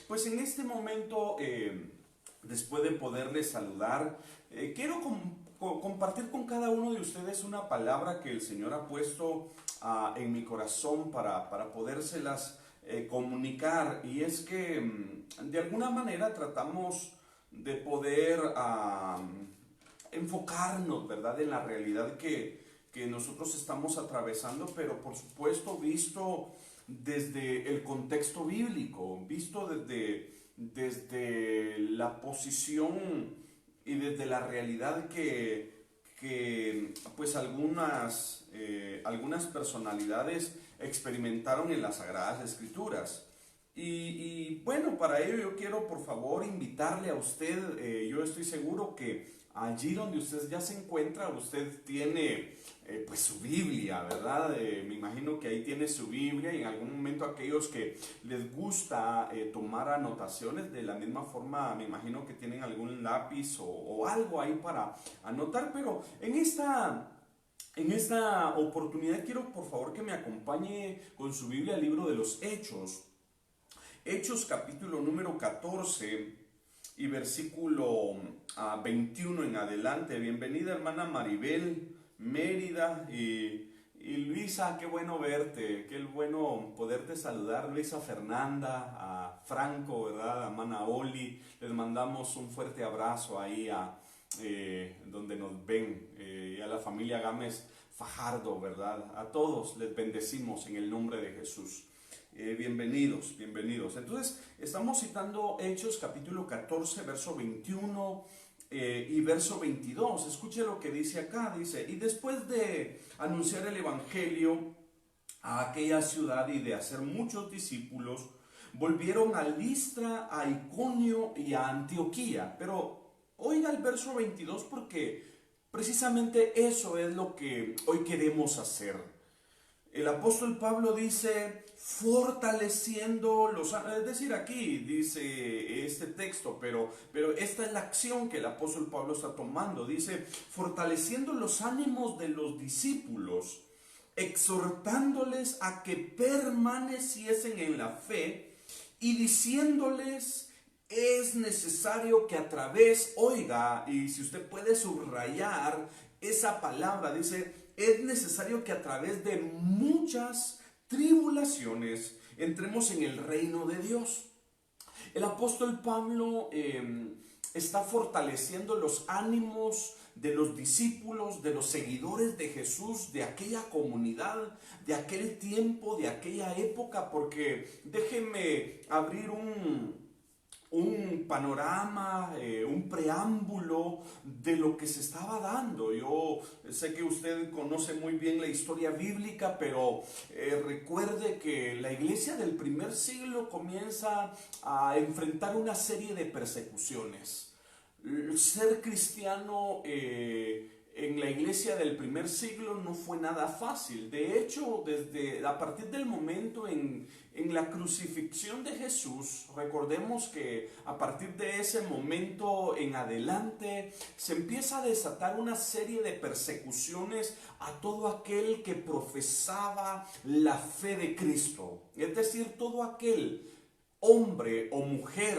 pues en este momento, después de poderles saludar, quiero compartir con cada uno de ustedes una palabra que el Señor ha puesto en mi corazón para podérselas comunicar. Y es que de alguna manera tratamos de poder enfocarnos, ¿verdad?, en la realidad que nosotros estamos atravesando, pero por supuesto visto desde el contexto bíblico, visto desde la posición y desde la realidad que pues algunas personalidades experimentaron en las Sagradas Escrituras. Y bueno, para ello yo quiero por favor invitarle a usted, yo estoy seguro que allí donde usted ya se encuentra, usted tiene pues su Biblia, ¿verdad? Me imagino que ahí tiene su Biblia, y en algún momento aquellos que les gusta tomar anotaciones, de la misma forma me imagino que tienen algún lápiz o algo ahí para anotar, pero en esta oportunidad quiero por favor que me acompañe con su Biblia al libro de los Hechos. Hechos capítulo número 14 y versículo 21 en adelante. Bienvenida hermana Maribel Mérida y Luisa, qué bueno verte, qué bueno poderte saludar. Luisa Fernanda, a Franco, ¿verdad? A hermana Oli, les mandamos un fuerte abrazo ahí donde nos ven, y a la familia Gámez Fajardo, ¿verdad? A todos les bendecimos en el nombre de Jesús. Bienvenidos, bienvenidos. Entonces, estamos citando Hechos capítulo 14, verso 21 y verso 22. Escuche lo que dice acá, dice: y después de anunciar el evangelio a aquella ciudad y de hacer muchos discípulos, volvieron a Listra, a Iconio y a Antioquía. Pero oiga el verso 22, porque precisamente eso es lo que hoy queremos hacer. El apóstol Pablo dice, fortaleciendo los ánimos, es decir, aquí dice este texto, pero esta es la acción que el apóstol Pablo está tomando. Dice, fortaleciendo los ánimos de los discípulos, exhortándoles a que permaneciesen en la fe y diciéndoles, es necesario que a través, oiga, y si usted puede subrayar esa palabra, dice, es necesario que a través de muchas tribulaciones entremos en el reino de Dios. El apóstol Pablo está fortaleciendo los ánimos de los discípulos, de los seguidores de Jesús, de aquella comunidad, de aquel tiempo, de aquella época, porque déjenme abrir un panorama, un preámbulo de lo que se estaba dando. Yo sé que usted conoce muy bien la historia bíblica, pero recuerde que la iglesia del primer siglo comienza a enfrentar una serie de persecuciones. Ser cristiano en la iglesia del primer siglo no fue nada fácil. De hecho, a partir del momento en la crucifixión de Jesús, recordemos que a partir de ese momento en adelante se empieza a desatar una serie de persecuciones a todo aquel que profesaba la fe de Cristo. Es decir, todo aquel hombre o mujer,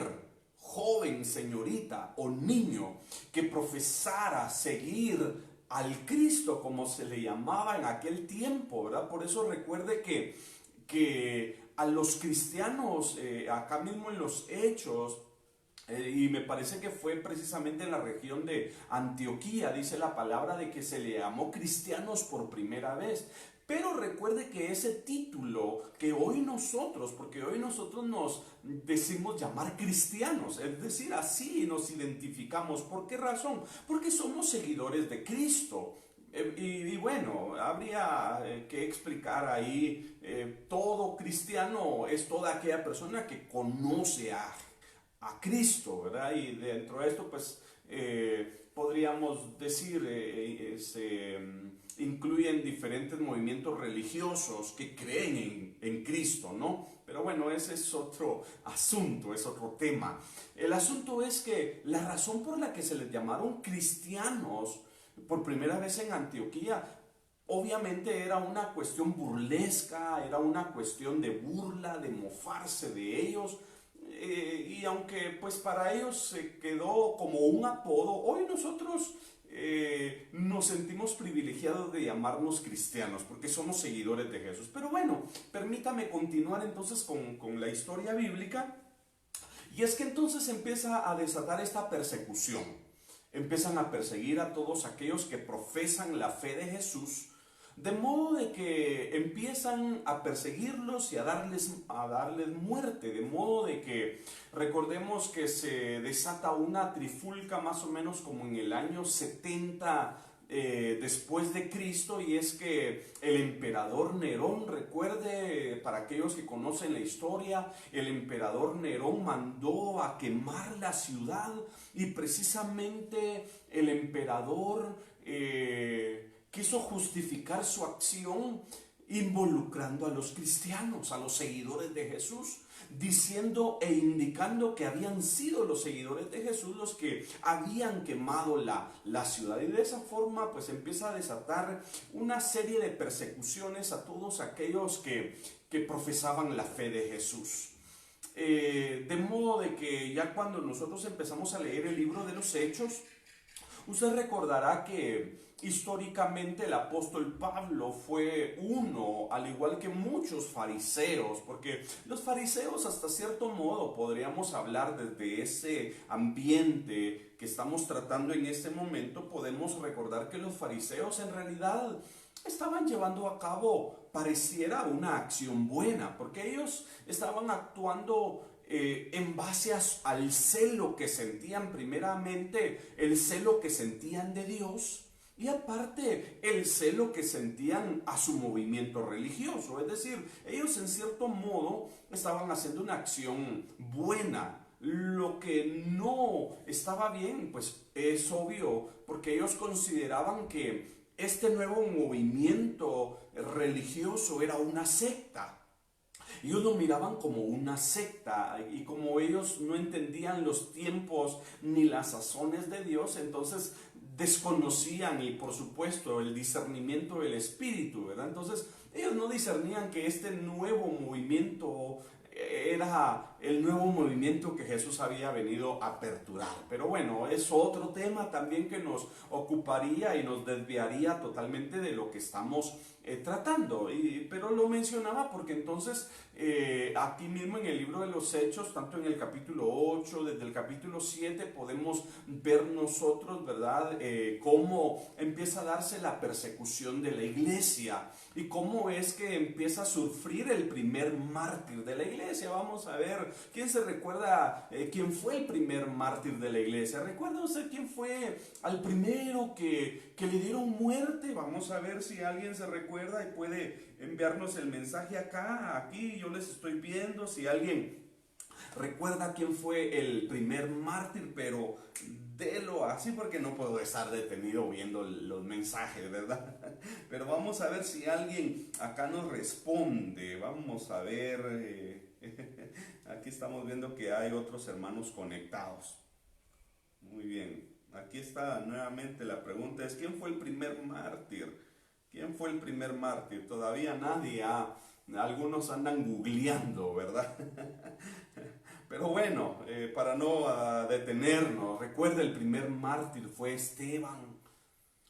joven, señorita o niño que profesara seguir al Cristo, como se le llamaba en aquel tiempo, ¿verdad? Por eso recuerde que a los cristianos, acá mismo en los Hechos, y me parece que fue precisamente en la región de Antioquía, dice la palabra de que se le llamó cristianos por primera vez. Pero recuerde que ese título que hoy nosotros, porque hoy nosotros nos decimos llamar cristianos, es decir, así nos identificamos. ¿Por qué razón? Porque somos seguidores de Cristo. Y bueno, habría que explicar ahí, todo cristiano es toda aquella persona que conoce a Cristo, ¿verdad? Y dentro de esto, pues, podríamos decir, incluyen diferentes movimientos religiosos que creen en Cristo, ¿no? Pero bueno, ese es otro asunto, es otro tema. El asunto es que la razón por la que se les llamaron cristianos por primera vez en Antioquía, obviamente era una cuestión burlesca, era una cuestión de burla, de mofarse de ellos. y aunque pues para ellos se quedó como un apodo, hoy nosotros nos sentimos privilegiados de llamarnos cristianos porque somos seguidores de Jesús. Pero bueno, permítame continuar entonces con la historia bíblica. Y es que entonces empieza a desatar esta persecución. Empiezan a perseguir a todos aquellos que profesan la fe de Jesús, de modo de que empiezan a perseguirlos y a darles muerte, de modo de que recordemos que se desata una trifulca más o menos como en el año 70 después de Cristo, y es que el emperador Nerón, recuerde, para aquellos que conocen la historia, el emperador Nerón mandó a quemar la ciudad, y precisamente el emperador quiso justificar su acción involucrando a los cristianos, a los seguidores de Jesús, diciendo e indicando que habían sido los seguidores de Jesús los que habían quemado la ciudad. Y de esa forma pues empieza a desatar una serie de persecuciones a todos aquellos que profesaban la fe de Jesús. De modo de que ya cuando nosotros empezamos a leer el libro de los Hechos, usted recordará que históricamente el apóstol Pablo fue uno, al igual que muchos fariseos, porque los fariseos hasta cierto modo podríamos hablar desde ese ambiente que estamos tratando en este momento. Podemos recordar que los fariseos en realidad estaban llevando a cabo, pareciera, una acción buena, porque ellos estaban actuando en base al celo que sentían, primeramente el celo que sentían de Dios, y aparte el celo que sentían a su movimiento religioso. Es decir, ellos en cierto modo estaban haciendo una acción buena. Lo que no estaba bien, pues es obvio, porque ellos consideraban que este nuevo movimiento religioso era una secta. Ellos lo miraban como una secta, y como ellos no entendían los tiempos ni las sazones de Dios, entonces desconocían, y por supuesto el discernimiento del Espíritu, ¿verdad? Entonces ellos no discernían que este nuevo movimiento era el nuevo movimiento que Jesús había venido a aperturar. Pero bueno, es otro tema también que nos ocuparía y nos desviaría totalmente de lo que estamos tratando. Pero lo mencionaba porque entonces aquí mismo en el libro de los Hechos, tanto en el capítulo 8, desde el capítulo 7, podemos ver nosotros, ¿verdad?, cómo empieza a darse la persecución de la iglesia y cómo es que empieza a sufrir el primer mártir de la iglesia. Vamos a ver, ¿quién se recuerda quién fue el primer mártir de la iglesia? ¿Recuerda usted quién fue al primero que le dieron muerte? Vamos a ver si alguien se recuerda y puede enviarnos el mensaje aquí yo les estoy viendo. Si alguien recuerda quién fue el primer mártir, pero délo así porque no puedo estar detenido viendo los mensajes, ¿verdad? Pero vamos a ver si alguien acá nos responde. Vamos a ver, aquí estamos viendo que hay otros hermanos conectados. Muy bien, aquí está nuevamente la pregunta, es ¿quién fue el primer mártir? ¿Quién fue el primer mártir? Todavía nadie algunos andan googleando, ¿verdad? Pero bueno, para no detenernos, recuerda, el primer mártir fue Esteban.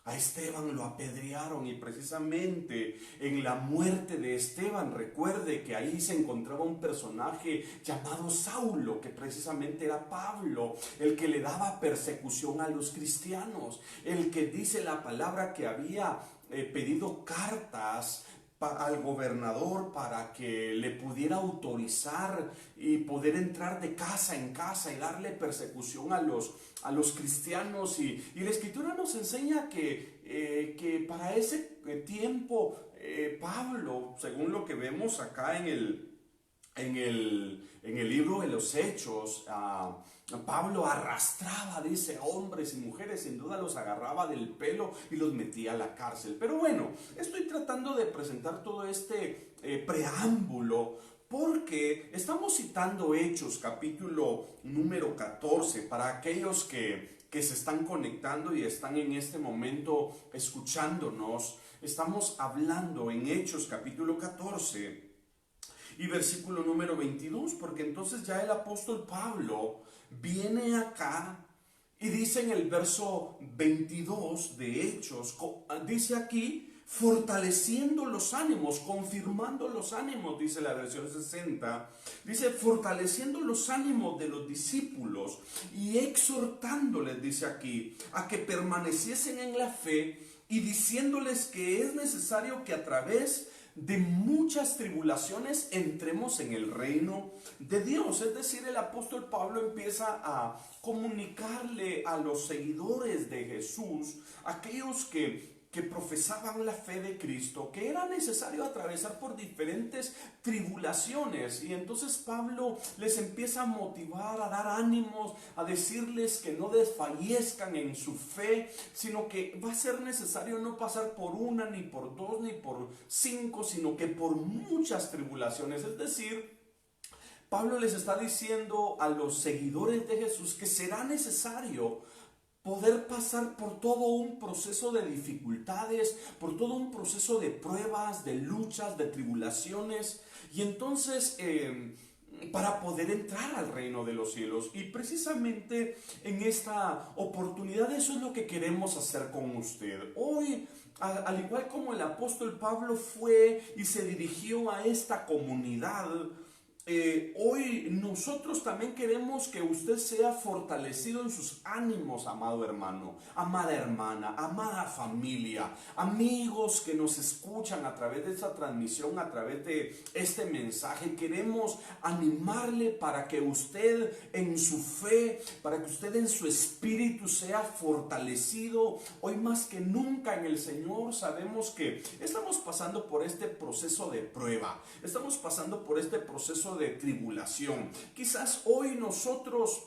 A Esteban lo apedrearon, y precisamente en la muerte de Esteban, recuerde que ahí se encontraba un personaje llamado Saulo, que precisamente era Pablo, el que le daba persecución a los cristianos, el que dice la palabra que había pedido cartas al gobernador para que le pudiera autorizar y poder entrar de casa en casa y darle persecución a los cristianos. Y la escritura nos enseña que para ese tiempo Pablo, según lo que vemos acá en el libro de los Hechos, Pablo arrastraba, dice, hombres y mujeres, sin duda los agarraba del pelo y los metía a la cárcel. Pero bueno, estoy tratando de presentar todo este preámbulo porque estamos citando Hechos, capítulo número 14, para aquellos que se están conectando y están en este momento escuchándonos. Estamos hablando en Hechos, capítulo 14. y versículo número 22, porque entonces ya el apóstol Pablo viene acá y dice en el verso 22 de Hechos, dice aquí, fortaleciendo los ánimos, confirmando los ánimos, dice la versión 60, dice fortaleciendo los ánimos de los discípulos y exhortándoles, dice aquí, a que permaneciesen en la fe y diciéndoles que es necesario que a través de muchas tribulaciones entremos en el reino de Dios. Es decir, el apóstol Pablo empieza a comunicarle a los seguidores de Jesús, aquellos que profesaban la fe de Cristo, que era necesario atravesar por diferentes tribulaciones. Y entonces Pablo les empieza a motivar, a dar ánimos, a decirles que no desfallezcan en su fe, sino que va a ser necesario no pasar por una, ni por dos, ni por cinco, sino que por muchas tribulaciones. Es decir, Pablo les está diciendo a los seguidores de Jesús que será necesario poder pasar por todo un proceso de dificultades, por todo un proceso de pruebas, de luchas, de tribulaciones, y entonces para poder entrar al reino de los cielos. Y precisamente en esta oportunidad eso es lo que queremos hacer con usted. Hoy, al igual como el apóstol Pablo fue y se dirigió a esta comunidad, hoy nosotros también queremos que usted sea fortalecido en sus ánimos, amado hermano, amada hermana, amada familia, amigos que nos escuchan a través de esta transmisión, a través de este mensaje. Queremos animarle para que usted en su fe, para que usted en su espíritu sea fortalecido. Hoy más que nunca en el Señor sabemos que estamos pasando por este proceso de prueba, estamos pasando por este proceso de tribulación. Quizás hoy nosotros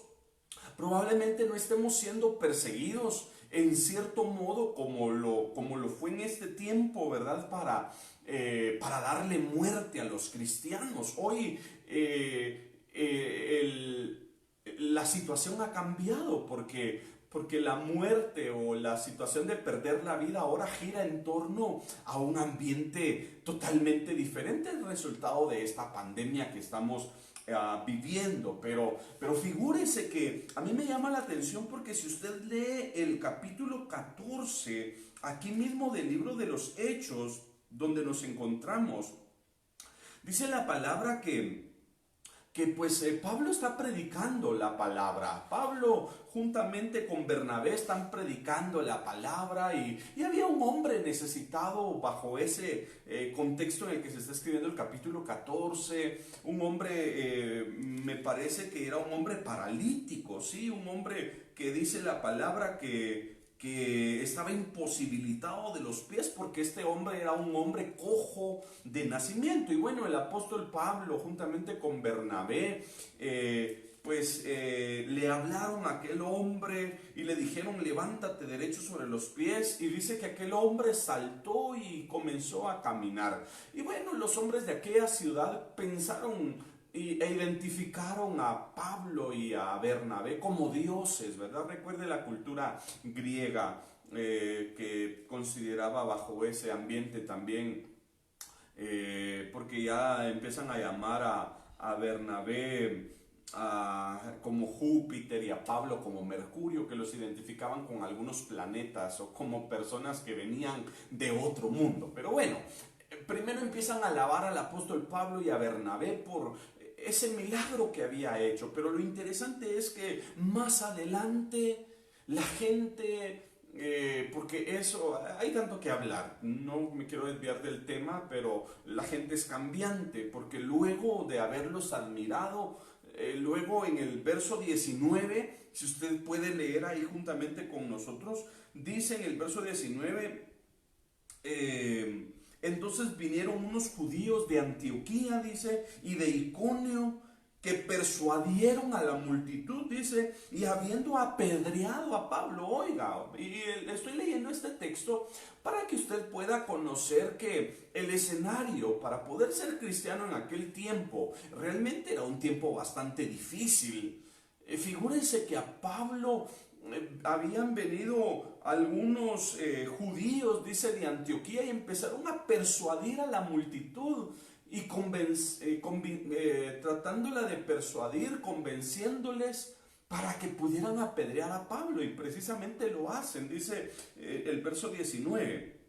probablemente no estemos siendo perseguidos en cierto modo como lo fue en este tiempo, ¿verdad? Para darle muerte a los cristianos. Hoy la situación ha cambiado porque la muerte o la situación de perder la vida ahora gira en torno a un ambiente totalmente diferente, el resultado de esta pandemia que estamos viviendo. Pero figúrese que a mí me llama la atención porque si usted lee el capítulo 14, aquí mismo del libro de los Hechos, donde nos encontramos, dice la palabra que Pablo está predicando la palabra. Pablo juntamente con Bernabé están predicando la palabra y había un hombre necesitado bajo ese contexto en el que se está escribiendo el capítulo 14, un hombre, me parece que era un hombre paralítico, ¿sí? Un hombre que dice la palabra que estaba imposibilitado de los pies porque este hombre era un hombre cojo de nacimiento. Y bueno, el apóstol Pablo juntamente con Bernabé le hablaron a aquel hombre y le dijeron levántate derecho sobre los pies, y dice que aquel hombre saltó y comenzó a caminar. Y bueno, los hombres de aquella ciudad pensaron e identificaron a Pablo y a Bernabé como dioses, ¿verdad? Recuerde la cultura griega que consideraba bajo ese ambiente también, porque ya empiezan a llamar a Bernabé como Júpiter y a Pablo como Mercurio, que los identificaban con algunos planetas o como personas que venían de otro mundo. Pero bueno, primero empiezan a alabar al apóstol Pablo y a Bernabé por ese milagro que había hecho, pero lo interesante es que más adelante la gente, porque eso, hay tanto que hablar, no me quiero desviar del tema, pero la gente es cambiante, porque luego de haberlos admirado, luego en el verso 19, si usted puede leer ahí juntamente con nosotros, dice en el verso 19, entonces vinieron unos judíos de Antioquía, dice, y de Iconio, que persuadieron a la multitud, dice, y habiendo apedreado a Pablo, oiga, y estoy leyendo este texto para que usted pueda conocer que el escenario para poder ser cristiano en aquel tiempo realmente era un tiempo bastante difícil. Figúrense que a Pablo habían venido algunos judíos, dice, de Antioquía, y empezaron a persuadir a la multitud. y tratándola de persuadir, convenciéndoles para que pudieran apedrear a Pablo, y precisamente lo hacen. Dice el verso 19,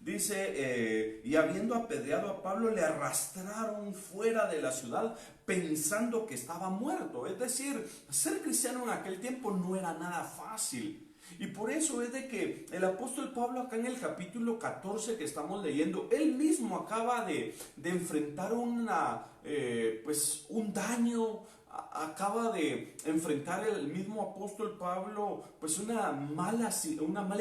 dice, y habiendo apedreado a Pablo, le arrastraron fuera de la ciudad pensando que estaba muerto. Es decir, ser cristiano en aquel tiempo no era nada fácil. Y por eso es de que el apóstol Pablo, acá en el capítulo 14 que estamos leyendo, él mismo acaba de enfrentar un daño. Acaba de enfrentar el mismo apóstol Pablo pues una mala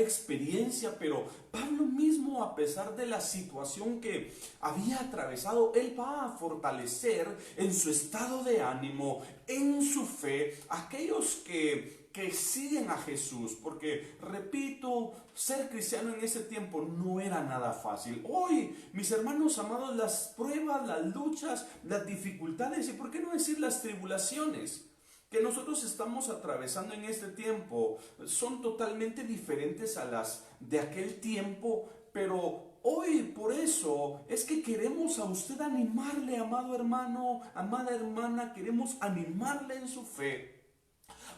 experiencia, pero Pablo mismo, a pesar de la situación que había atravesado, él va a fortalecer en su estado de ánimo, en su fe, aquellos que siguen a Jesús, porque repito, ser cristiano en ese tiempo no era nada fácil. Hoy, mis hermanos amados, las pruebas, las luchas, las dificultades, y por qué no decir las tribulaciones que nosotros estamos atravesando en este tiempo son totalmente diferentes a las de aquel tiempo, pero hoy por eso es que queremos a usted animarle, amado hermano, amada hermana, queremos animarle en su fe,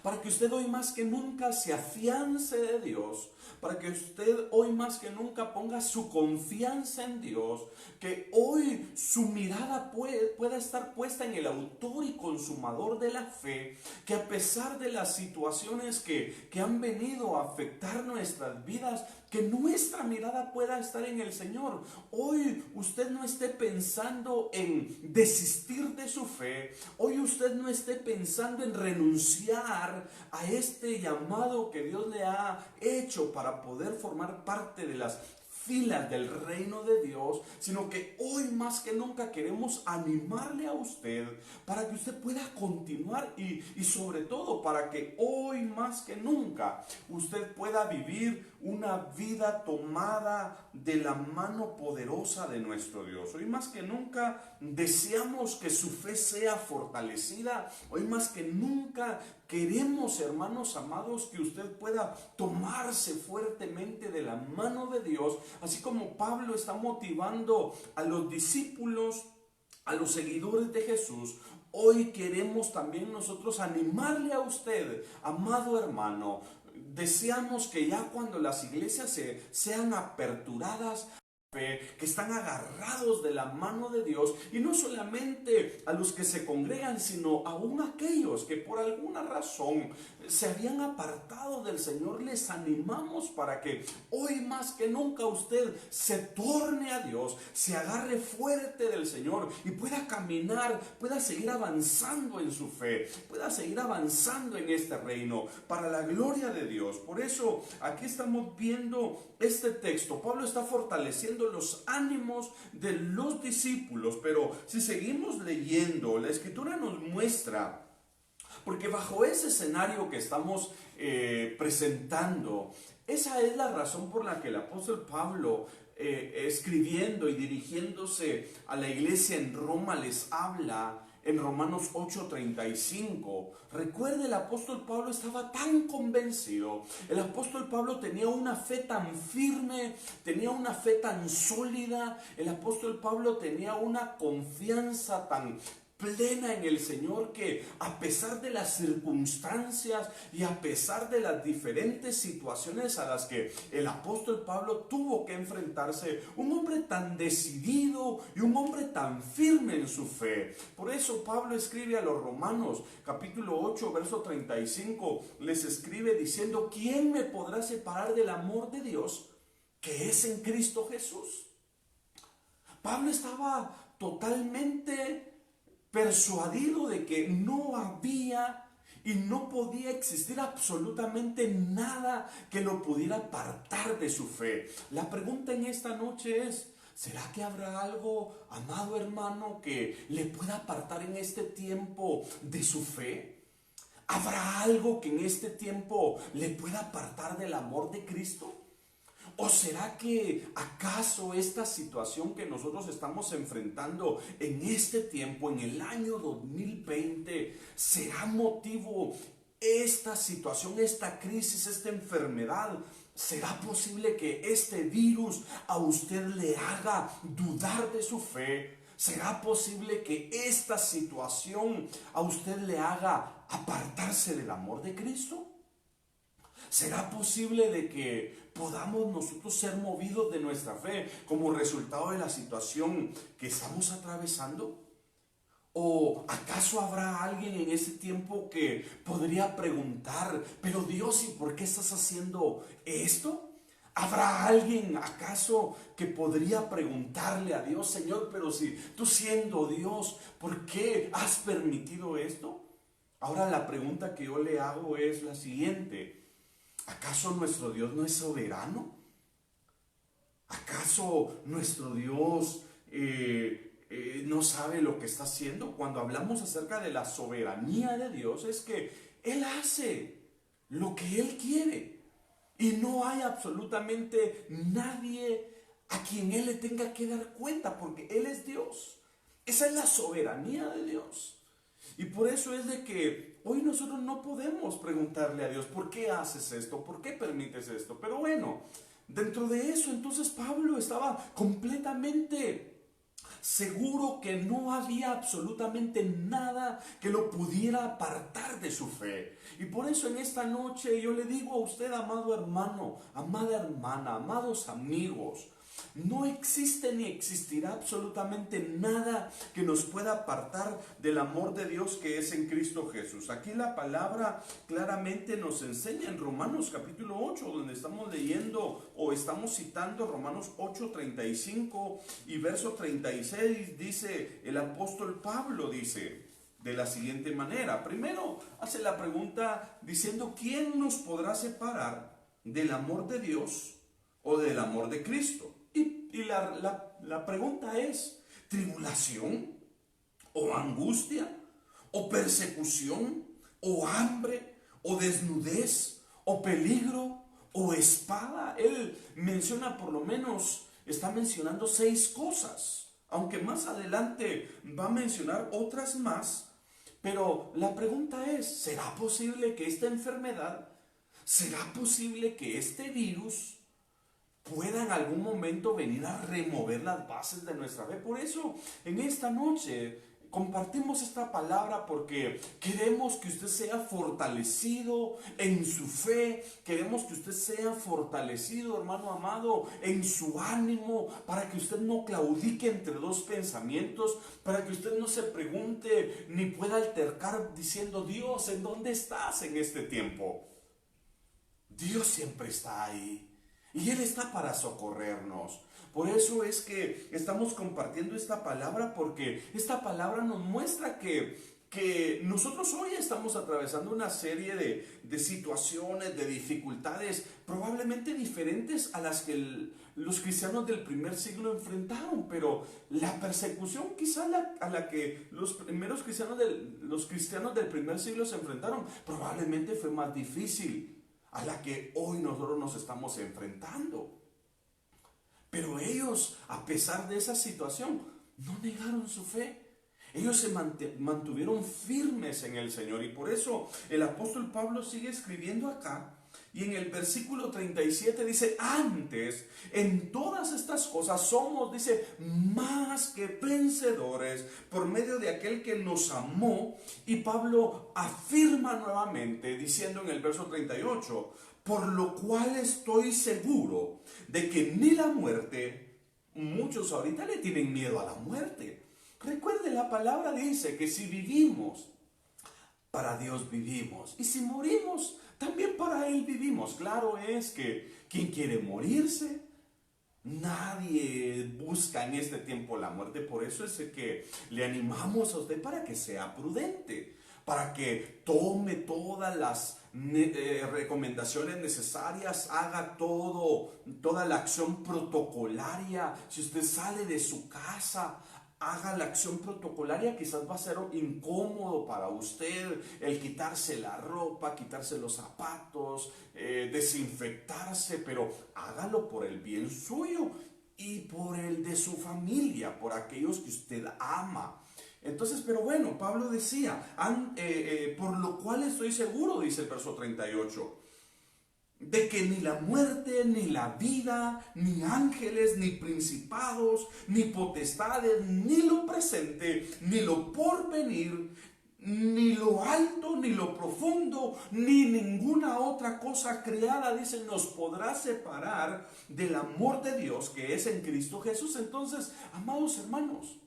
para que usted hoy más que nunca se afiance de Dios, para que usted hoy más que nunca ponga su confianza en Dios, que hoy su mirada pueda estar puesta en el autor y consumador de la fe, que a pesar de las situaciones que han venido a afectar nuestras vidas, que nuestra mirada pueda estar en el Señor. Hoy usted no esté pensando en desistir de su fe. Hoy usted no esté pensando en renunciar a este llamado que Dios le ha hecho para poder formar parte de las filas del reino de Dios, sino que hoy más que nunca queremos animarle a usted para que usted pueda continuar y sobre todo para que hoy más que nunca usted pueda vivir una vida tomada de la mano poderosa de nuestro Dios. Hoy más que nunca deseamos que su fe sea fortalecida. Hoy más que nunca queremos, hermanos amados, que usted pueda tomarse fuertemente de la mano de Dios, así como Pablo está motivando a los discípulos, a los seguidores de Jesús. Hoy queremos también nosotros animarle a usted, amado hermano. Deseamos que ya cuando las iglesias sean aperturadas, que están agarrados de la mano de Dios, y no solamente a los que se congregan, sino aún aquellos que por alguna razón se habían apartado del Señor. Les animamos para que hoy más que nunca usted se torne a Dios, se agarre fuerte del Señor y pueda caminar, pueda seguir avanzando en su fe, pueda seguir avanzando en este reino para la gloria de Dios. Por eso aquí estamos viendo este texto. Pablo está fortaleciendo los ánimos de los discípulos, pero si seguimos leyendo, la escritura nos muestra, porque bajo ese escenario que estamos presentando, esa es la razón por la que el apóstol Pablo, escribiendo y dirigiéndose a la iglesia en Roma, les habla en Romanos 8:35. Recuerde, el apóstol Pablo estaba tan convencido. El apóstol Pablo tenía una fe tan firme, tenía una fe tan sólida. El apóstol Pablo tenía una confianza tan plena en el Señor, que a pesar de las circunstancias y a pesar de las diferentes situaciones a las que el apóstol Pablo tuvo que enfrentarse, un hombre tan decidido y un hombre tan firme en su fe. Por eso Pablo escribe a los Romanos capítulo 8 verso 35, les escribe diciendo: ¿quién me podrá separar del amor de Dios que es en Cristo Jesús? Pablo estaba totalmente persuadido de que no había y no podía existir absolutamente nada que lo pudiera apartar de su fe. La pregunta en esta noche es: ¿será que habrá algo, amado hermano, que le pueda apartar en este tiempo de su fe? ¿Habrá algo que en este tiempo le pueda apartar del amor de Cristo? ¿O será que acaso esta situación que nosotros estamos enfrentando en este tiempo, en el año 2020, será motivo, esta situación, esta crisis, esta enfermedad? ¿Será posible que este virus a usted le haga dudar de su fe? ¿Será posible que esta situación a usted le haga apartarse del amor de Cristo? ¿Será posible de que podamos nosotros ser movidos de nuestra fe como resultado de la situación que estamos atravesando? ¿O acaso habrá alguien en ese tiempo que podría preguntar, pero Dios, ¿y por qué estás haciendo esto? ¿Habrá alguien acaso que podría preguntarle a Dios, Señor, pero si tú siendo Dios, ¿por qué has permitido esto? Ahora la pregunta que yo le hago es la siguiente: ¿acaso nuestro Dios no es soberano? ¿Acaso nuestro Dios no sabe lo que está haciendo? Cuando hablamos acerca de la soberanía de Dios, es que Él hace lo que Él quiere. Y no hay absolutamente nadie a quien Él le tenga que dar cuenta, porque Él es Dios. Esa es la soberanía de Dios. Y por eso es de que hoy nosotros no podemos preguntarle a Dios, ¿por qué haces esto? ¿Por qué permites esto? Pero bueno, dentro de eso entonces Pablo estaba completamente seguro que no había absolutamente nada que lo pudiera apartar de su fe. Y por eso en esta noche yo le digo a usted, amado hermano, amada hermana, amados amigos, no existe ni existirá absolutamente nada que nos pueda apartar del amor de Dios que es en Cristo Jesús. Aquí la palabra claramente nos enseña en Romanos capítulo 8, donde estamos leyendo o estamos citando Romanos 8:35 y verso 36, dice el apóstol Pablo, dice de la siguiente manera. Primero hace la pregunta diciendo, ¿quién nos podrá separar del amor de Dios o del amor de Cristo? Y la pregunta es, ¿tribulación? ¿O angustia? ¿O persecución? ¿O hambre? ¿O desnudez? ¿O peligro? ¿O espada? Él menciona por lo menos, está mencionando 6 cosas, aunque más adelante va a mencionar otras más. Pero la pregunta es, ¿será posible que esta enfermedad, será posible que este virus pueda en algún momento venir a remover las bases de nuestra fe? Por eso en esta noche compartimos esta palabra, porque queremos que usted sea fortalecido en su fe, queremos que usted sea fortalecido, hermano amado, en su ánimo, para que usted no claudique entre dos pensamientos, para que usted no se pregunte ni pueda altercar diciendo, Dios, ¿en dónde estás en este tiempo? Dios siempre está ahí. Y Él está para socorrernos. Por eso es que estamos compartiendo esta palabra, porque esta palabra nos muestra que nosotros hoy estamos atravesando una serie de situaciones, de dificultades probablemente diferentes a las que los cristianos del primer siglo enfrentaron, pero la persecución quizá a la que los cristianos del primer siglo se enfrentaron probablemente fue más difícil a la que hoy nosotros nos estamos enfrentando. Pero ellos, a pesar de esa situación, no negaron su fe. Ellos se mantuvieron firmes en el Señor, y por eso el apóstol Pablo sigue escribiendo acá. Y en el versículo 37 dice, antes, en todas estas cosas somos, dice, más que vencedores por medio de aquel que nos amó. Y Pablo afirma nuevamente diciendo en el verso 38, por lo cual estoy seguro de que ni la muerte, muchos ahorita le tienen miedo a la muerte. Recuerde, la palabra dice que si vivimos, para Dios vivimos, y si morimos, también para Él vivimos. Claro es que quien quiere morirse, nadie busca en este tiempo la muerte. Por eso es que le animamos a usted para que sea prudente, para que tome todas las recomendaciones necesarias, haga toda la acción protocolaria. Si usted sale de su casa, haga la acción protocolaria. Quizás va a ser incómodo para usted el quitarse la ropa, quitarse los zapatos, desinfectarse, pero hágalo por el bien suyo y por el de su familia, por aquellos que usted ama. Entonces, pero bueno, Pablo decía, por lo cual estoy seguro, dice el verso 38, de que ni la muerte, ni la vida, ni ángeles, ni principados, ni potestades, ni lo presente, ni lo porvenir, ni lo alto, ni lo profundo, ni ninguna otra cosa creada, dice, nos podrá separar del amor de Dios que es en Cristo Jesús. Entonces, amados hermanos,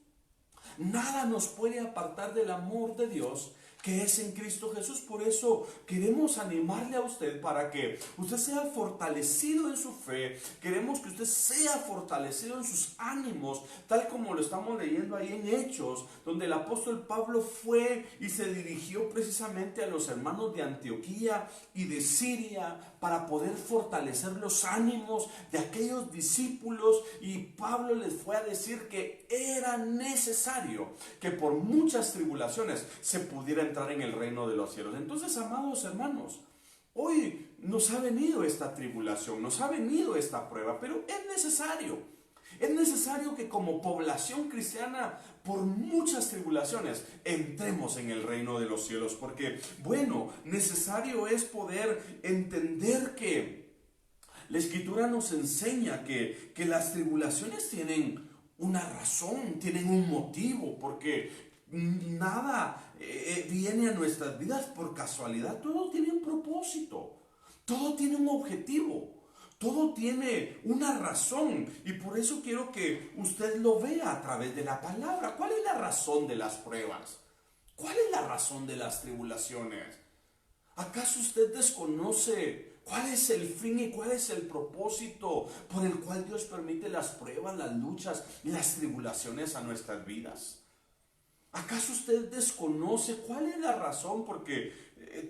nada nos puede apartar del amor de Dios que es en Cristo Jesús. Por eso queremos animarle a usted para que usted sea fortalecido en su fe. Queremos que usted sea fortalecido en sus ánimos, tal como lo estamos leyendo ahí en Hechos, donde el apóstol Pablo fue y se dirigió precisamente a los hermanos de Antioquía y de Siria para poder fortalecer los ánimos de aquellos discípulos, y Pablo les fue a decir que era necesario que por muchas tribulaciones se pudiera entrar en el reino de los cielos. Entonces, amados hermanos, hoy nos ha venido esta tribulación, nos ha venido esta prueba, pero es necesario. Es necesario que como población cristiana, por muchas tribulaciones, entremos en el reino de los cielos. Porque, bueno, necesario es poder entender que la Escritura nos enseña que las tribulaciones tienen una razón, tienen un motivo, porque nada viene a nuestras vidas por casualidad. Todo tiene un propósito, todo tiene un objetivo. Todo tiene una razón, y por eso quiero que usted lo vea a través de la palabra. ¿Cuál es la razón de las pruebas? ¿Cuál es la razón de las tribulaciones? ¿Acaso usted desconoce cuál es el fin y cuál es el propósito por el cual Dios permite las pruebas, las luchas y las tribulaciones a nuestras vidas? ¿Acaso usted desconoce cuál es la razón? Porque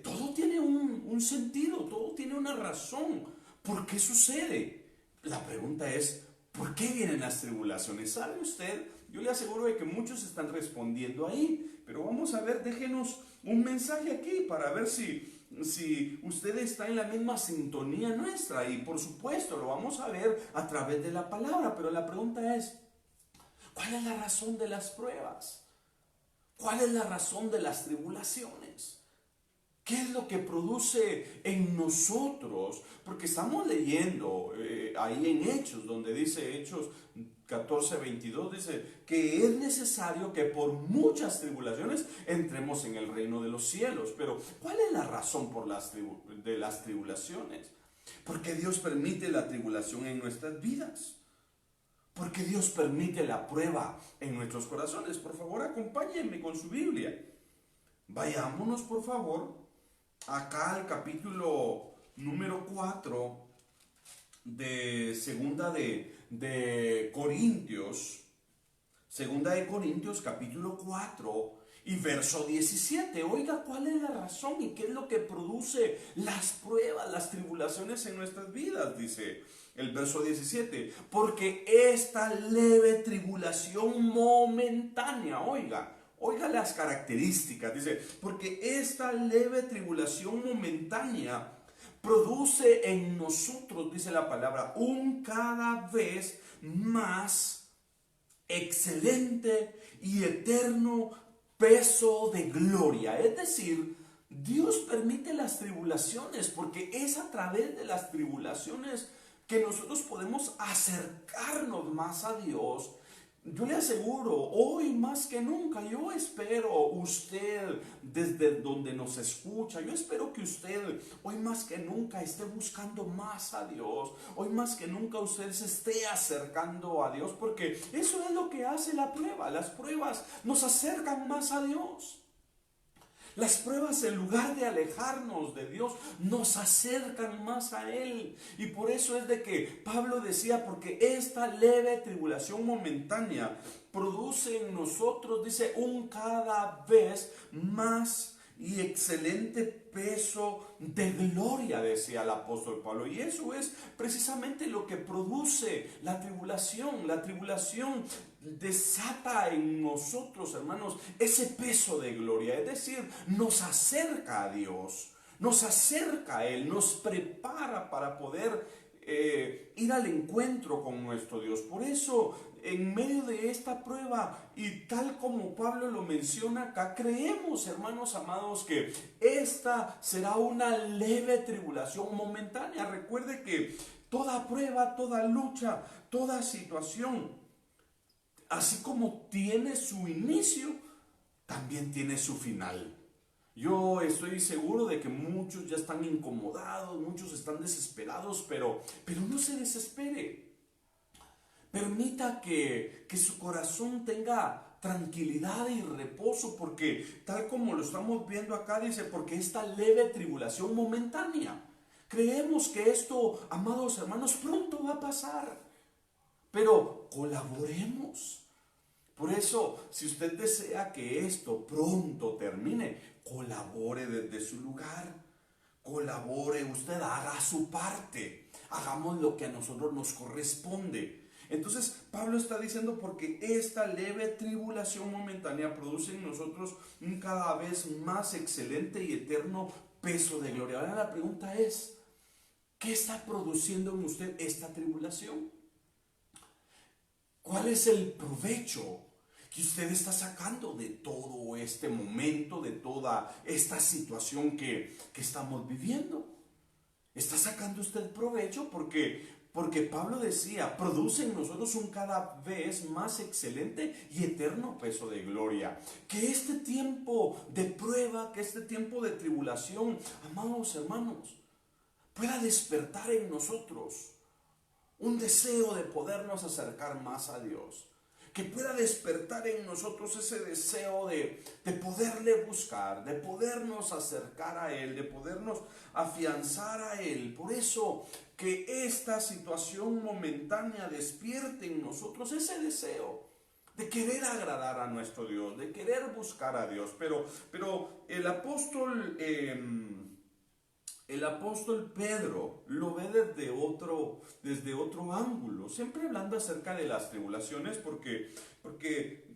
todo tiene un sentido, todo tiene una razón. ¿Por qué sucede? La pregunta es, ¿por qué vienen las tribulaciones? ¿Sabe usted? Yo le aseguro de que muchos están respondiendo ahí, pero vamos a ver, déjenos un mensaje aquí para ver si usted está en la misma sintonía nuestra, y por supuesto lo vamos a ver a través de la palabra, pero la pregunta es, ¿cuál es la razón de las pruebas? ¿Cuál es la razón de las tribulaciones? ¿Qué es lo que produce en nosotros? Porque estamos leyendo ahí en Hechos, donde dice Hechos 14:22, dice que es necesario que por muchas tribulaciones entremos en el reino de los cielos. Pero ¿cuál es la razón de las tribulaciones? Porque Dios permite la tribulación en nuestras vidas. Porque Dios permite la prueba en nuestros corazones. Por favor, acompáñenme con su Biblia. Vayámonos, por favor, acá al capítulo número 4 de segunda de Corintios capítulo 4 y verso 17. Oiga, ¿cuál es la razón y qué es lo que produce las pruebas, las tribulaciones en nuestras vidas? Dice el verso 17, porque esta leve tribulación momentánea, oiga las características, dice, porque esta leve tribulación momentánea produce en nosotros, dice la palabra, un cada vez más excelente y eterno peso de gloria. Es decir, Dios permite las tribulaciones porque es a través de las tribulaciones que nosotros podemos acercarnos más a Dios. Yo le aseguro, hoy más que nunca, yo espero usted desde donde nos escucha, yo espero que usted hoy más que nunca esté buscando más a Dios, hoy más que nunca usted se esté acercando a Dios, porque eso es lo que hace la prueba. Las pruebas nos acercan más a Dios. Las pruebas, en lugar de alejarnos de Dios, nos acercan más a Él. Y por eso es de que Pablo decía, porque esta leve tribulación momentánea produce en nosotros, dice, un cada vez más y excelente peso de gloria, decía el apóstol Pablo. Y eso es precisamente lo que produce la tribulación. La tribulación desata en nosotros, hermanos, ese peso de gloria. Es decir, nos acerca a Dios, nos acerca a Él, nos prepara para poder ir al encuentro con nuestro Dios. Por eso, en medio de esta prueba, y tal como Pablo lo menciona acá, creemos, hermanos amados, que esta será una leve tribulación momentánea. Recuerde que toda prueba, toda lucha, toda situación, así como tiene su inicio, también tiene su final. Yo estoy seguro de que muchos ya están incomodados, muchos están desesperados, pero no se desespere. Permita que su corazón tenga tranquilidad y reposo, porque tal como lo estamos viendo acá, dice, porque esta leve tribulación momentánea. Creemos que esto, amados hermanos, pronto va a pasar, pero colaboremos. Por eso, si usted desea que esto pronto termine, colabore desde su lugar. Colabore, usted haga su parte. Hagamos lo que a nosotros nos corresponde. Entonces, Pablo está diciendo, porque esta leve tribulación momentánea produce en nosotros un cada vez más excelente y eterno peso de gloria. Ahora la pregunta es, ¿qué está produciendo en usted esta tribulación? ¿Cuál es el provecho que usted está sacando de todo este momento, de toda esta situación que estamos viviendo? ¿Está sacando usted provecho? Porque Pablo decía, produce en nosotros un cada vez más excelente y eterno peso de gloria. Que este tiempo de prueba, que este tiempo de tribulación, amados hermanos, pueda despertar en nosotros un deseo de podernos acercar más a Dios. Que pueda despertar en nosotros ese deseo de poderle buscar, de podernos acercar a Él, de podernos afianzar a Él. Por eso, que esta situación momentánea despierte en nosotros ese deseo de querer agradar a nuestro Dios, de querer buscar a Dios. Pero el apóstol Pedro lo ve desde otro ángulo, siempre hablando acerca de las tribulaciones, porque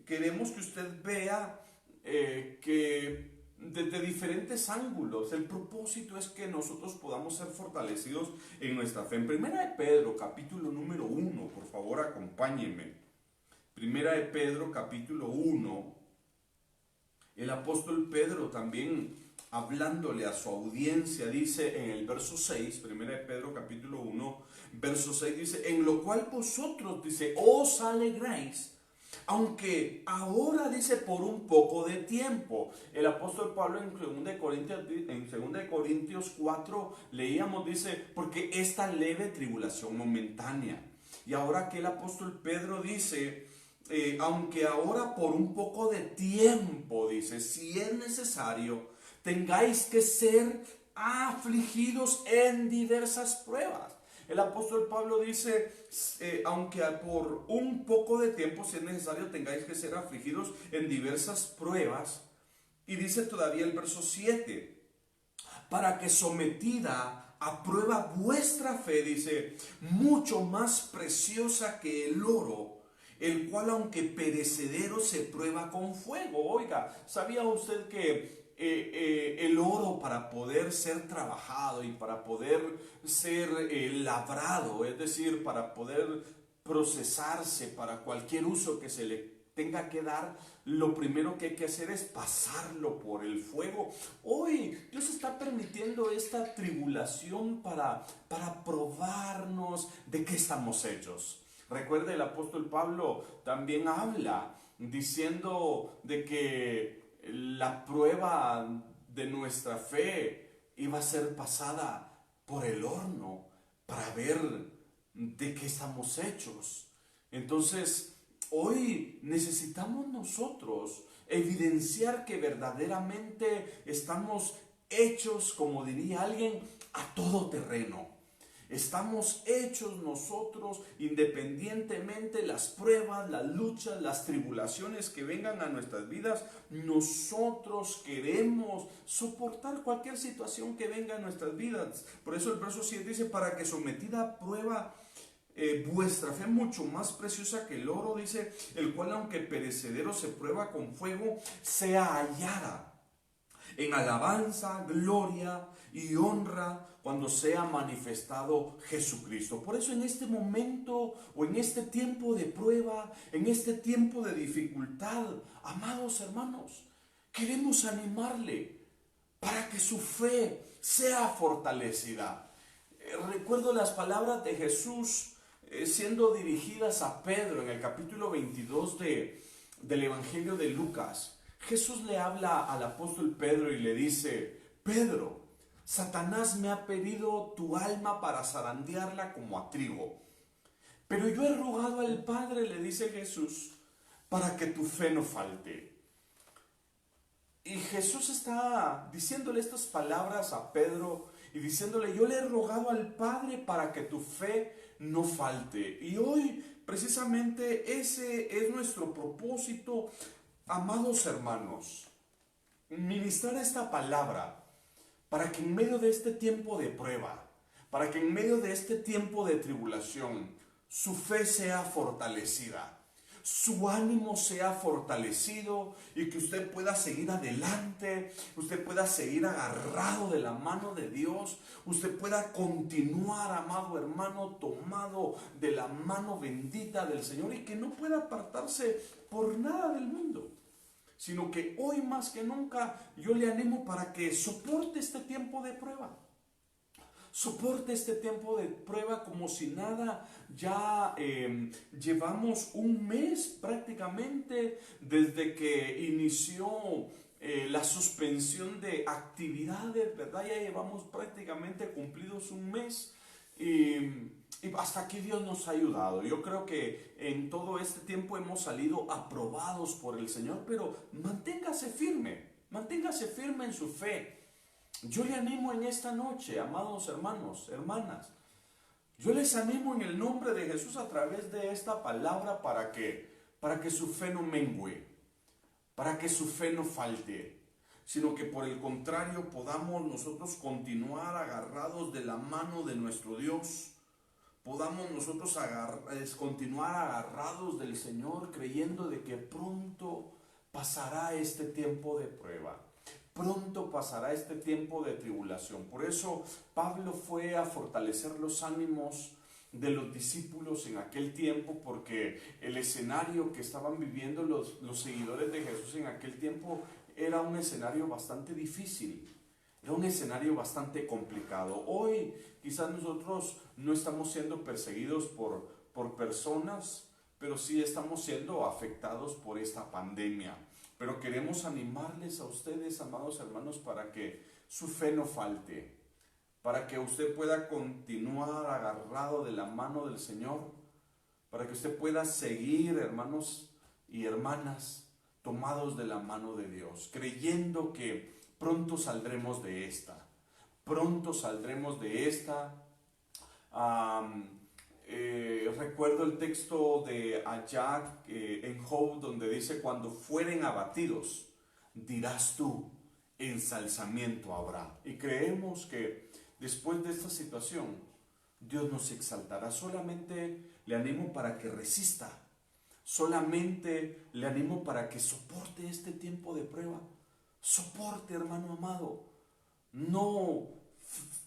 queremos que usted vea que desde diferentes ángulos. El propósito es que nosotros podamos ser fortalecidos en nuestra fe. En Primera de Pedro, capítulo número 1, por favor acompáñenme. Primera de Pedro, capítulo 1, el apóstol Pedro también, hablándole a su audiencia, dice en el verso 6, Primera de Pedro capítulo 1, verso 6, dice, en lo cual vosotros, dice, os alegráis, aunque ahora, dice, por un poco de tiempo. El apóstol Pablo en 2 Corintios 4 leíamos, dice, porque esta leve tribulación momentánea. Y ahora que el apóstol Pedro dice, aunque ahora por un poco de tiempo, dice, si es necesario, tengáis que ser afligidos en diversas pruebas. El apóstol Pablo dice, aunque por un poco de tiempo, si es necesario, tengáis que ser afligidos en diversas pruebas. Y dice todavía el verso 7, para que sometida a prueba vuestra fe, dice, mucho más preciosa que el oro, el cual aunque perecedero se prueba con fuego. Oiga, ¿sabía usted que el oro, para poder ser trabajado y para poder ser labrado, es decir, para poder procesarse para cualquier uso que se le tenga que dar, lo primero que hay que hacer es pasarlo por el fuego? Hoy Dios está permitiendo esta tribulación para probarnos de qué estamos hechos. Recuerde, el apóstol Pablo también habla diciendo de que la prueba de nuestra fe iba a ser pasada por el horno para ver de qué estamos hechos. Entonces, hoy necesitamos nosotros evidenciar que verdaderamente estamos hechos, como diría alguien, a todo terreno. Estamos hechos nosotros, independientemente las pruebas, las luchas, las tribulaciones que vengan a nuestras vidas, nosotros queremos soportar cualquier situación que venga a nuestras vidas. Por eso el verso 7 dice, para que sometida a prueba vuestra fe, mucho más preciosa que el oro, dice, el cual aunque perecedero se prueba con fuego, sea hallada en alabanza, gloria y honra cuando sea manifestado Jesucristo. Por eso en este momento o en este tiempo de prueba, en este tiempo de dificultad, amados hermanos, queremos animarle para que su fe sea fortalecida. Recuerdo las palabras de Jesús siendo dirigidas a Pedro en el capítulo 22 del Evangelio de Lucas. Jesús le habla al apóstol Pedro y le dice: Pedro, Satanás me ha pedido tu alma para zarandearla como a trigo. Pero yo he rogado al Padre, le dice Jesús, para que tu fe no falte. Y Jesús está diciéndole estas palabras a Pedro y diciéndole: yo le he rogado al Padre para que tu fe no falte. Y hoy precisamente ese es nuestro propósito, amados hermanos, ministrar esta palabra para que en medio de este tiempo de prueba, para que en medio de este tiempo de tribulación, su fe sea fortalecida, su ánimo sea fortalecido y que usted pueda seguir adelante, usted pueda seguir agarrado de la mano de Dios, usted pueda continuar, amado hermano, tomado de la mano bendita del Señor y que no pueda apartarse por nada del mundo, sino que hoy más que nunca yo le animo para que soporte este tiempo de prueba. Soporte este tiempo de prueba como si nada. Ya llevamos un mes prácticamente desde que inició la suspensión de actividades, ¿verdad? Ya llevamos prácticamente cumplidos un mes y hasta aquí Dios nos ha ayudado. Yo creo que en todo este tiempo hemos salido aprobados por el Señor, pero manténgase firme en su fe. Yo le animo en esta noche, amados hermanos, hermanas, yo les animo en el nombre de Jesús a través de esta palabra para que su fe no mengue, para que su fe no falte, sino que por el contrario podamos nosotros continuar agarrados de la mano de nuestro Dios, podamos nosotros continuar agarrados del Señor, creyendo de que pronto pasará este tiempo de prueba. Pronto pasará este tiempo de tribulación. Por eso Pablo fue a fortalecer los ánimos de los discípulos en aquel tiempo, porque el escenario que estaban viviendo los seguidores de Jesús en aquel tiempo era un escenario bastante difícil, era un escenario bastante complicado. Hoy quizás nosotros no estamos siendo perseguidos por personas, pero sí estamos siendo afectados por esta pandemia. Pero queremos animarles a ustedes, amados hermanos, para que su fe no falte, para que usted pueda continuar agarrado de la mano del Señor, para que usted pueda seguir, hermanos y hermanas, tomados de la mano de Dios, creyendo que pronto saldremos de esta, pronto saldremos de esta. Recuerdo el texto de allá en Job, donde dice: cuando fueren abatidos, dirás tú, ensalzamiento habrá. Y creemos que después de esta situación, Dios nos exaltará. Solamente le animo para que resista, solamente le animo para que soporte este tiempo de prueba. Soporte, hermano amado, no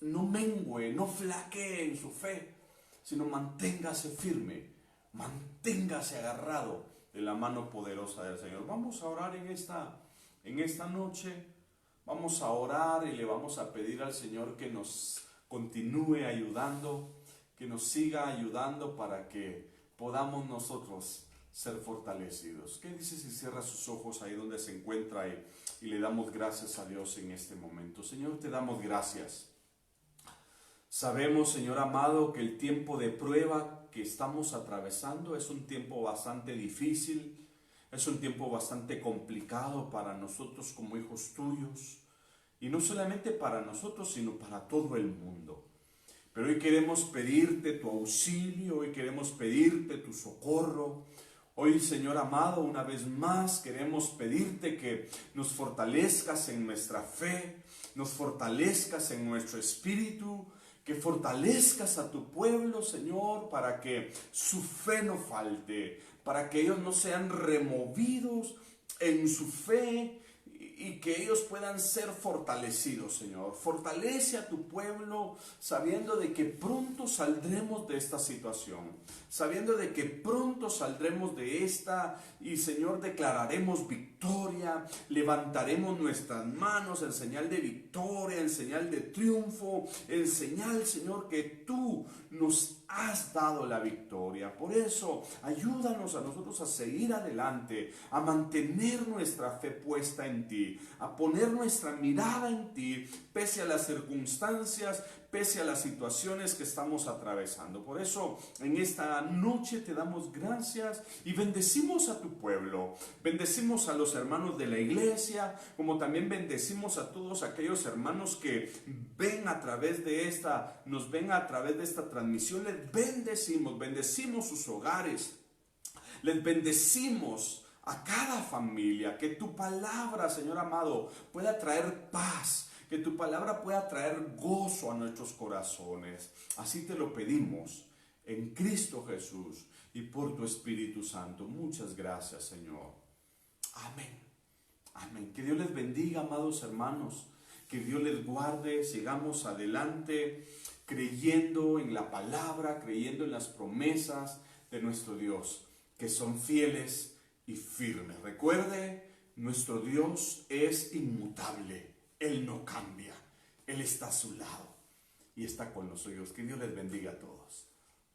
mengue, no flaquee en su fe, sino manténgase firme, manténgase agarrado de la mano poderosa del Señor. Vamos a orar en esta noche, vamos a orar y le vamos a pedir al Señor que nos continúe ayudando, que nos siga ayudando para que podamos nosotros ser fortalecidos. ¿Qué dice si cierra sus ojos ahí donde se encuentra y le damos gracias a Dios en este momento? Señor, te damos gracias. Sabemos, Señor amado, que el tiempo de prueba que estamos atravesando es un tiempo bastante difícil, es un tiempo bastante complicado para nosotros como hijos tuyos, y no solamente para nosotros, sino para todo el mundo. Pero hoy queremos pedirte tu auxilio, hoy queremos pedirte tu socorro. Hoy, Señor amado, una vez más queremos pedirte que nos fortalezcas en nuestra fe, nos fortalezcas en nuestro espíritu, que fortalezcas a tu pueblo, Señor, para que su fe no falte, para que ellos no sean removidos en su fe y que ellos puedan ser fortalecidos, Señor. Fortalece a tu pueblo sabiendo de que pronto saldremos de esta situación, sabiendo de que pronto saldremos de esta y, Señor, declararemos victoria, levantaremos nuestras manos en señal de victoria, en señal de triunfo, en señal, Señor, que tú nos has dado la victoria. Por eso, ayúdanos a nosotros a seguir adelante, a mantener nuestra fe puesta en ti, a poner nuestra mirada en ti, pese a las circunstancias, pese a las situaciones que estamos atravesando. Por eso, en esta noche te damos gracias y bendecimos a tu pueblo, bendecimos a los hermanos de la iglesia, como también bendecimos a todos aquellos hermanos que ven a través de esta, nos ven a través de esta transmisión. Les bendecimos sus hogares, les bendecimos a cada familia. Que tu palabra, Señor amado, pueda traer paz, que tu palabra pueda traer gozo a nuestros corazones. Así te lo pedimos en Cristo Jesús y por tu Espíritu Santo. Muchas gracias, Señor. Amén. Amén. Que Dios les bendiga, amados hermanos. Que Dios les guarde. Sigamos adelante creyendo en la palabra, creyendo en las promesas de nuestro Dios, que son fieles y firmes. Recuerde, nuestro Dios es inmutable. Él no cambia. Él está a su lado y está con los suyos. Que Dios les bendiga a todos.